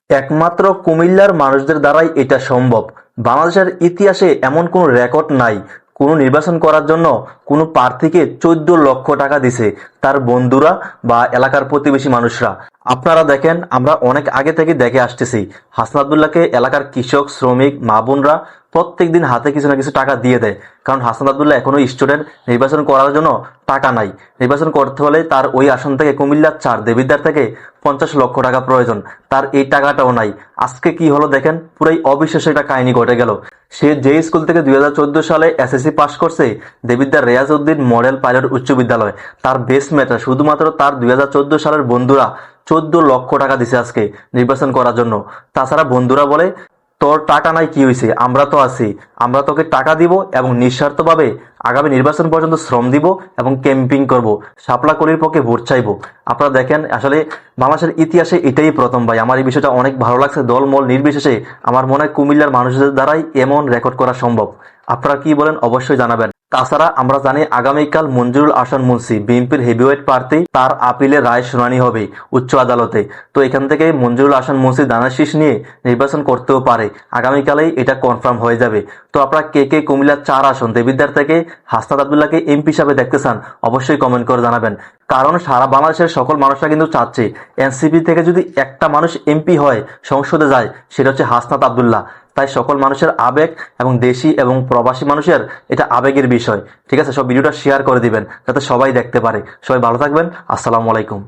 একমাত্র কুমিল্লার মানুষদের দ্বারাই এটা সম্ভব। বাংলাদেশের ইতিহাসে এমন কোনো রেকর্ড নাই কোনো নির্বাচন করার জন্য কোনো প্রার্থীকে 14 লক্ষ টাকা দিছে তার বন্ধুরা বা এলাকার প্রতিবেশী মানুষরা। আপনারা দেখেন, আমরা অনেক আগে থেকে দেখে আসতেছি হাসনাত আব্দুল্লাহকে এলাকার কৃষক, শ্রমিক, মা বোনরা প্রত্যেক দিন হাতে কিছু না কিছু টাকা দিয়ে দেয়। কারণ হাসনাত আব্দুল্লাহ এখনো স্টুডেন্ট, নির্বাচন করার জন্য টাকা নাই। নির্বাচন করতে হলে তার ওই আসন থেকে কুমিল্লার 4 দেবিদ্বার থেকে 50 লক্ষ টাকা প্রয়োজন, তার এই টাকাটাও নাই। আজকে কি হলো দেখেন, পুরাই অবিশ্বাস্য একটা কাহিনী ঘটে গেল। সে যে স্কুল থেকে 2014 সালে এসএসসি পাস করছে, দেবিদ্বার রেয়াজ উদ্দিন মডেল পাইলট উচ্চ বিদ্যালয়, তার বেসমেটরা শুধুমাত্র তার 2014 সালের বন্ধুরা 14 লক্ষ টাকা দিছে আজকে নির্বাচন করার জন্য। তাছাড়া বন্ধুরা বলে, তোর টাকা নাই কি হয়েছে, আমরা তো আছি, আমরা তোকে টাকা দিব এবং নিঃস্বার্থভাবে আগামী নির্বাচন পর্যন্ত শ্রম দিব এবং ক্যাম্পিং করব, শাপলা কলির পক্ষে ভোট চাইব। আপনারা দেখেন, আসলে বাংলাদেশের ইতিহাসে এটাই প্রথম ভাই। আমার এই বিষয়টা অনেক ভালো লাগছে। দলমল নির্বিশেষে আমার মনে হয় কুমিল্লার মানুষদের দ্বারাই এমন রেকর্ড করা সম্ভব। আপনারা কি বলেন অবশ্যই জানাবেন। তাছাড়া আমরা জানি আগামীকাল মঞ্জুরুল আহসান মুন্সি বিএনপির হেভিওয়েট প্রার্থী, তার আপিলের রায় শুনানি হবে উচ্চ আদালতে। তো এখান থেকে মঞ্জুরুল আহসান মুন্সি দানা শীষ নিয়ে নির্বাচন করতেও পারে, আগামীকালেই এটা কনফার্ম হয়ে যাবে। তো আপনারা কে কে কুমিল্লার 4 আসন দেবিদ্বার থেকে হাসনাত আব্দুল্লাহকে এমপি হিসাবে দেখতে চান অবশ্যই কমেন্ট করে জানাবেন। কারণ সারা বাংলাদেশের সকল মানুষরা কিন্তু চাচ্ছে এনসিপি থেকে যদি একটা মানুষ এমপি হয়, সংসদে যায়, সেটা হচ্ছে হাসনাত আব্দুল্লাহ। তাই সকল মানুষের আবেগ এবং দেশি এবং প্রবাসী মানুষের এটা আবেগের বিষয়। ঠিক আছে, সব ভিডিওটা শেয়ার করে দিবেন যাতে সবাই দেখতে পারে। সবাই ভালো থাকবেন। আসসালামু আলাইকুম।